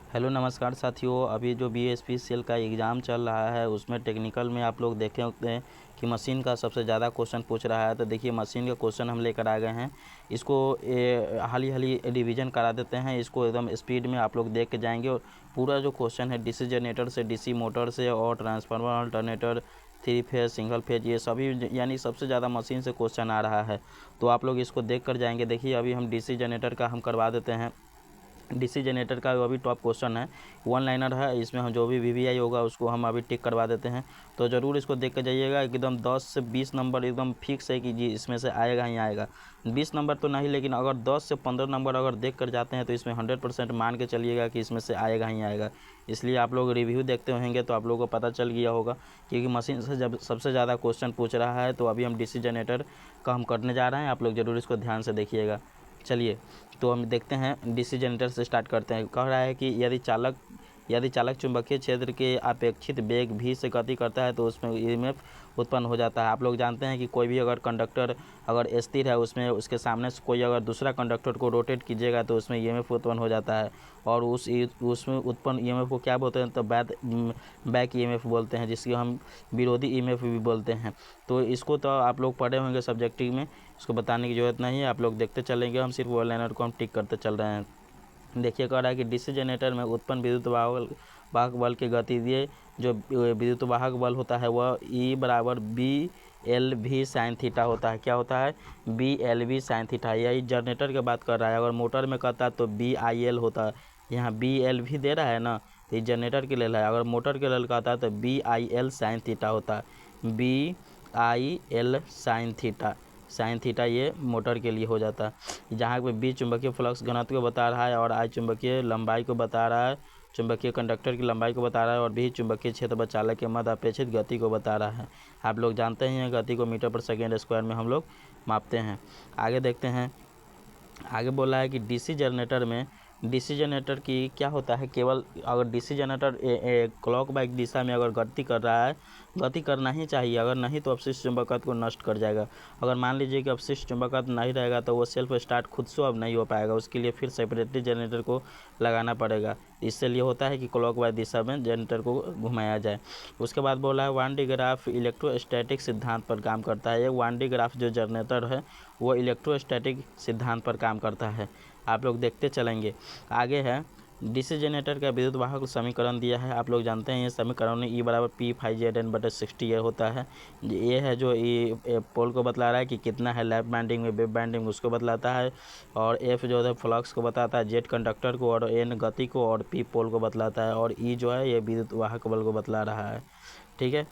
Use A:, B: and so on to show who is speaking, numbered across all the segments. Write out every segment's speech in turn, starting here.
A: Hello नमस्कार साथियों। अभी जो BSPCL का एग्ज़ाम चल रहा है उसमें टेक्निकल में आप लोग देखे होते हैं कि मशीन का सबसे ज़्यादा क्वेश्चन पूछ रहा है। तो देखिए मशीन के क्वेश्चन हम लेकर आ गए हैं। इसको हाली रिवीजन करा देते हैं। इसको एकदम स्पीड में आप लोग देख के जाएंगे और पूरा जो क्वेश्चन है DC जनरेटर से, DC मोटर से और transformer, alternator, 3 phase, single phase, ये सभी यानी सबसे ज़्यादा मशीन से क्वेश्चन आ रहा है। तो आप लोग इसको देख कर जाएंगे। देखिए अभी हम DC जनरेटर का हम करवा देते हैं। DC जनरेटर का अभी टॉप क्वेश्चन है, वन लाइनर है। इसमें हम जो भी VVI होगा उसको हम अभी टिक करवा देते हैं। तो ज़रूर इसको देख कर जाइएगा। एकदम 10 से 20 नंबर एकदम फिक्स है कि जी इसमें से आएगा ही आएगा। 20 नंबर तो नहीं, लेकिन अगर 10 से 15 नंबर अगर देख कर जाते हैं तो इसमें 100% मान के चलिएगा कि इसमें से आएगा ही आएगा। इसलिए आप लोग रिव्यू देखते होंगे तो आप लोगों को पता चल गया होगा, क्योंकि मशीन से जब सबसे ज़्यादा क्वेश्चन पूछ रहा है। तो अभी हम DC जनरेटर का हम करने जा रहे हैं। आप लोग ज़रूर इसको ध्यान से देखिएगा। चलिए तो हम देखते हैं, DC जनरेटर से स्टार्ट करते हैं। कह रहा है कि यदि चालक चुंबकीय क्षेत्र के अपेक्षित वेग v से गति करता है तो उसमें EMF उत्पन्न हो जाता है। आप लोग जानते हैं कि कोई भी अगर कंडक्टर अगर स्थिर है, उसमें उसके सामने से कोई अगर दूसरा कंडक्टर को रोटेट कीजिएगा तो उसमें EMF उत्पन्न हो जाता है। और उसमें उत्पन्न EMF को क्या बोलते हैं, तो बैक EMF बोलते हैं, जिसकी हम विरोधी EMF भी बोलते हैं। तो इसको तो आप लोग पढ़े होंगे सब्जेक्टिव में, इसको बताने की ज़रूरत नहीं है। आप लोग देखते चलेंगे, हम सिर्फ वन लाइनर को हम टिक करते चल रहे हैं। देखिए कह रहा है कि DC जनरेटर में उत्पन्न विद्युत वाहक बल के गतिज जो विद्युत वाहक बल होता है वह E बराबर BLV साइन थीटा होता है। क्या होता है? BLV sine theta. यही जनरेटर की बात कर रहा है। अगर मोटर में कहता है तो BIL होता है। यहाँ BLV दे रहा है ना, तो ये जनरेटर के लिए है। अगर मोटर के लिए कहता है तो BIL साइन थीटा होता है। BIL sine theta, sine theta ये मोटर के लिए हो जाता है। जहाँ पे B चुंबकीय फ्लक्स घनत्व को बता रहा है और I चुंबकीय लंबाई को बता रहा है, चुंबकीय कंडक्टर की लंबाई को बता रहा है, और B चुंबकीय क्षेत्र व चालक के मध्य अपेक्षित गति को बता रहा है। आप लोग जानते हैं गति को मीटर पर सेकेंड स्क्वायर में हम लोग मापते हैं। आगे देखते हैं। आगे बोला है कि DC जनरेटर की क्या होता है, केवल अगर DC जनरेटर क्लॉक वाइज दिशा में अगर गति कर रहा है, गति करना ही चाहिए। अगर नहीं तो अपशिष्ट चुंबकत्व को नष्ट कर जाएगा। अगर मान लीजिए कि अपशिष्ट चुंबकत्व नहीं रहेगा तो वो सेल्फ स्टार्ट खुद से अब नहीं हो पाएगा। उसके लिए फिर सेपरेटली जनरेटर को लगाना पड़ेगा। इससे लिए होता है कि क्लॉक वाइज दिशा में जनरेटर को घुमाया जाए। उसके बाद बोला है वान डी ग्राफ इलेक्ट्रोस्टैटिक सिद्धांत पर काम करता है। ये वान डी ग्राफ जो जनरेटर है वो इलेक्ट्रोस्टैटिक सिद्धांत पर काम करता है। आप लोग देखते चलेंगे। आगे है DC जनरेटर का विद्युत वाहक समीकरण दिया है। आप लोग जानते हैं ये समीकरण में E बराबर P/Zn/60 ये होता है। ये है जो पोल को बतला रहा है कि कितना है लैप बैंडिंग में, वेव बैंडिंग उसको बतलाता है। और F जो है फ्लक्स को बताता है, Z कंडक्टर को, और N गति को, और P पोल को बतलाता है, और E जो है ये विद्युत वाहक बल को बतला रहा है। ठीक है,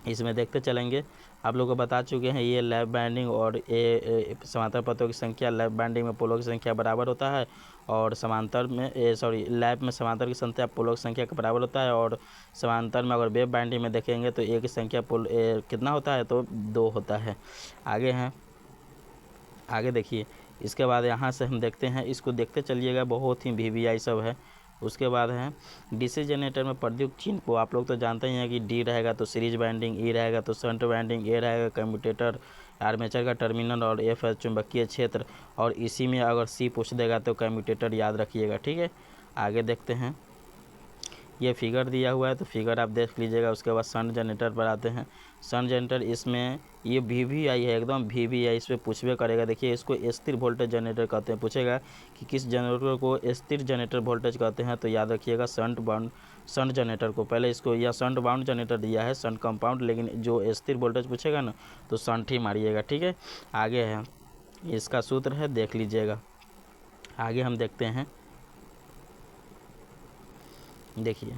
A: इसमें देखते चलेंगे। आप लोग को बता चुके हैं ये लैप बैंडिंग और ये समांतर पथों की संख्या, लैप बैंडिंग में पोलों की संख्या बराबर होता है, और समांतर में लैप में समांतर की संख्या पोलों की संख्या के बराबर होता है। और समांतर में अगर वेव बैंडिंग में देखेंगे तो एक की संख्या पोल कितना होता है, तो 2 होता है। आगे हैं, आगे देखिए। इसके बाद यहाँ से हम देखते हैं, इसको देखते चलिएगा, बहुत ही VVI सब है। उसके बाद है DC जनरेटर में प्रयुक्त चिन्ह को आप लोग तो जानते ही हैं कि D रहेगा तो सीरीज वाइंडिंग, E रहेगा तो शंट वाइंडिंग, A रहेगा कम्यूटेटर आर्मेचर का टर्मिनल, और F है चुंबकीय क्षेत्र, और इसी में अगर C पूछ देगा तो कम्यूटेटर याद रखिएगा। ठीक है, आगे देखते हैं। ये फिगर दिया हुआ है तो फिगर आप देख लीजिएगा। उसके बाद शंट जनरेटर पर आते हैं। शंट जनरेटर इसमें ये VVI है, एकदम VVI इस पर पूछबे करेगा। देखिए इसको स्थिर वोल्टेज जनरेटर कहते हैं। पूछेगा कि किस जनरेटर को स्थिर जनरेटर वोल्टेज कहते हैं, तो याद रखिएगा शंट जनरेटर को। पहले इसको या शंट बाउंड जनरेटर दिया है, शंट कंपाउंड, लेकिन जो स्थिर वोल्टेज पूछेगा ना तो शंट ही मारिएगा। ठीक है, आगे है, इसका सूत्र है, देख लीजिएगा। आगे हम देखते हैं। देखिए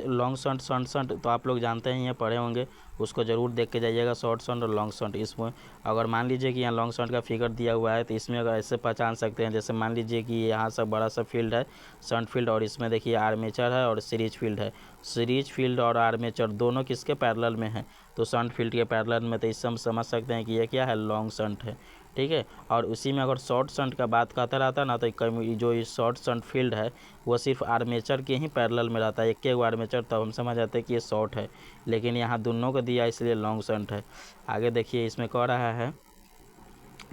A: लॉन्ग शंट तो आप लोग जानते हैं, ये पढ़े होंगे, उसको ज़रूर देख के जाइएगा। शॉर्ट शंट और लॉन्ग शंट, इसमें अगर मान लीजिए कि यहाँ लॉन्ग शंट का फिगर दिया हुआ है तो इसमें अगर ऐसे पहचान सकते हैं, जैसे मान लीजिए कि यहाँ सब बड़ा सा फील्ड है शंट फील्ड, और इसमें देखिए आर्मेचर है और सीरीज फील्ड है। सीरीज फील्ड और आर्मेचर दोनों किसके पैरेलल में है, तो शंट फील्ड के पैरेलल में। तो इससे हम समझ सकते हैं कि ये क्या है, लॉन्ग शंट है। ठीक है, और उसी में अगर शॉर्ट शंट का बात करता रहता ना तो जो ये शॉर्ट शंट फील्ड है वो सिर्फ आर्मेचर के ही पैरेलल में रहता है, एक के आर्मेचर, तब हम समझ जाते हैं कि ये शॉर्ट है। लेकिन यहाँ दोनों को दिया इसलिए लॉन्ग शंट है। आगे देखिए, इसमें कह रहा है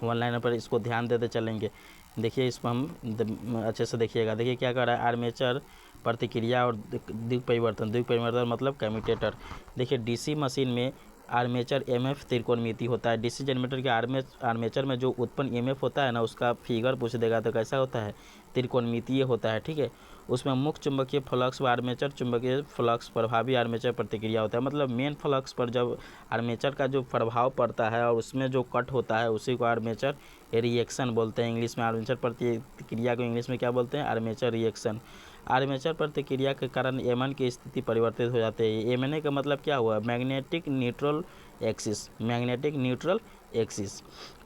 A: वन लाइनर पर, इसको ध्यान देते चलेंगे देखिए इसको हम अच्छे से देखिएगा। देखिए क्या कर रहा है, आर्मेचर प्रतिक्रिया और द्विक परिवर्तन मतलब कम्यूटेटर। देखिए डीसी मशीन में आर्मेचर एमएफ त्रिकोणमिति होता है। डीसी जनरेटर के आर्मेचर में जो उत्पन्न ईएमएफ होता है ना, उसका फिगर पूछ देगा तो कैसा होता है, त्रिकोणमितीय होता है। ठीक है, उसमें मुख्य चुंबकीय फ्लक्स व आर्मेचर चुंबकीय फ्लक्स प्रभावी आर्मेचर प्रतिक्रिया होता है। मतलब मेन फ्लक्स पर जब आर्मेचर का जो प्रभाव पड़ता है और उसमें जो कट होता है उसी को आर्मेचर रिएक्शन बोलते हैं इंग्लिश में। आर्मेचर प्रतिक्रिया को इंग्लिश में क्या बोलते हैं, आर्मेचर रिएक्शन। आर्मेचर प्रतिक्रिया के कारण एमएन की स्थिति परिवर्तित हो जाती है। एमएनए का मतलब क्या हुआ, magnetic neutral axis. Magnetic neutral axis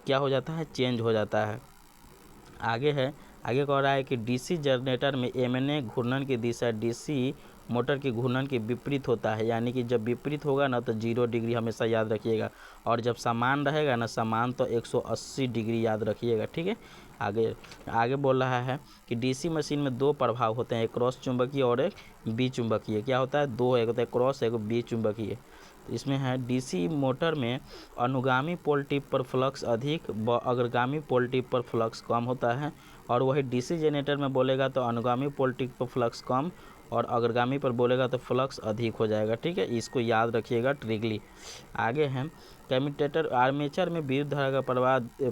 A: क्या हो जाता है, चेंज हो जाता है। आगे कह रहा है कि डीसी जनरेटर में एमएनए घूर्णन की दिशा डीसी मोटर की घूर्णन के विपरीत होता है। यानी कि जब विपरीत होगा ना तो 0 डिग्री हमेशा याद रखिएगा, और जब समान रहेगा ना, समान तो 180 डिग्री याद रखिएगा। ठीक है, आगे बोल रहा है कि डीसी मशीन में दो प्रभाव होते हैं, एक क्रॉस चुंबकीय और एक बी चुंबकीय। क्या होता है, दो, एक होता है क्रॉस, एक बी चुंबकीय। तो इसमें है डीसी मोटर में अनुगामी पोल टिप पर फ्लक्स अधिक व अग्रगामी पोल टिप पर फ्लक्स कम होता है, और वही डीसी जनरेटर में बोलेगा तो अनुगामी पोल टिप पर फ्लक्स कम और अग्रगामी पर बोलेगा तो फ्लक्स अधिक हो जाएगा। ठीक है, इसको याद रखिएगा ट्रिगली। आगे है कम्यूटेटर। आर्मेचर में विद्युत धारा का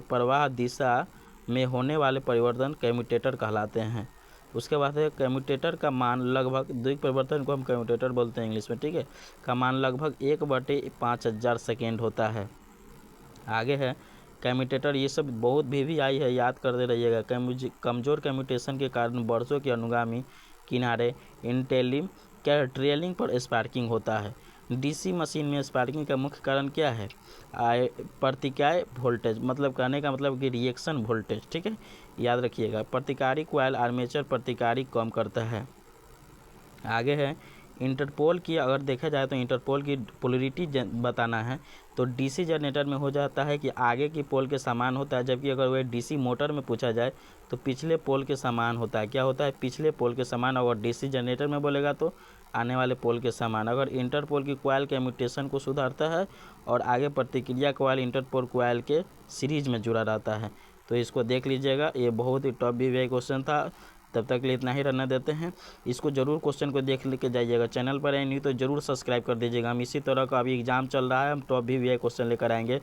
A: प्रवाह दिशा में होने वाले परिवर्तन कम्यूटेटर कहलाते हैं। उसके बाद है कम्यूटेटर का मान लगभग, द्विक परिवर्तन को हम कम्यूटेटर बोलते हैं इंग्लिश में। ठीक है, का मान लगभग 1/5000 सेकेंड होता है। आगे है कम्यूटेटर। ये सब बहुत भी आई है, याद करते रहिएगा। कमजोर कम्यूटेशन के कारण वर्षों के अनुगामी किनारे ट्रेलिंग पर स्पार्किंग होता है। डीसी मशीन में स्पार्किंग का मुख्य कारण क्या है, प्रतिक्रिया वोल्टेज, मतलब कहने का मतलब कि रिएक्शन वोल्टेज। ठीक है, याद रखिएगा। प्रतिकारी कॉइल आर्मेचर प्रतिकारी कम करता है। आगे है इंटरपोल की, अगर देखा जाए तो इंटरपोल की पोलरिटी बताना है तो डीसी जनरेटर में हो जाता है कि आगे की पोल के समान होता है, जबकि अगर वह डीसी मोटर में पूछा जाए तो पिछले पोल के समान होता है। क्या होता है, पिछले पोल के समान। अगर डीसी जनरेटर में बोलेगा तो आने वाले पोल के समान। अगर इंटरपोल की कॉइल के म्यूटेशन को सुधारता है और आगे प्रतिक्रिया कॉइल इंटरपोल कॉइल के सीरीज में जुड़ा रहता है। तो इसको देख लीजिएगा, ये बहुत ही टॉप भी क्वेश्चन था। तब तक के लिए इतना ही रहने देते हैं। इसको जरूर क्वेश्चन को देख लेके जाइएगा। चैनल पर आए नहीं तो जरूर सब्सक्राइब कर दीजिएगा। हम इसी तरह का अभी एग्जाम चल रहा है, हम टॉप भी क्वेश्चन लेकर आएंगे।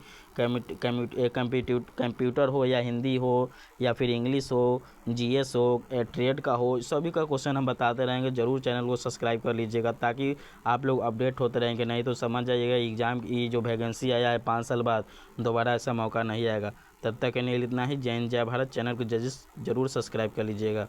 A: कंप्यूटर हो या हिंदी हो या फिर इंग्लिश हो, जीएस हो, ट्रेड का हो, सभी का क्वेश्चन हम बताते रहेंगे। जरूर चैनल को सब्सक्राइब कर लीजिएगा ताकि आप लोग अपडेट होते रहेंगे। नहीं तो समझ जाइएगा एग्ज़ाम की जो वैकेंसी आया है 5 साल बाद, दोबारा ऐसा मौका नहीं आएगा। तब तक के लिए इतना ही। जय हिंद, जय भारत। चैनल को जरूर सब्सक्राइब कर लीजिएगा।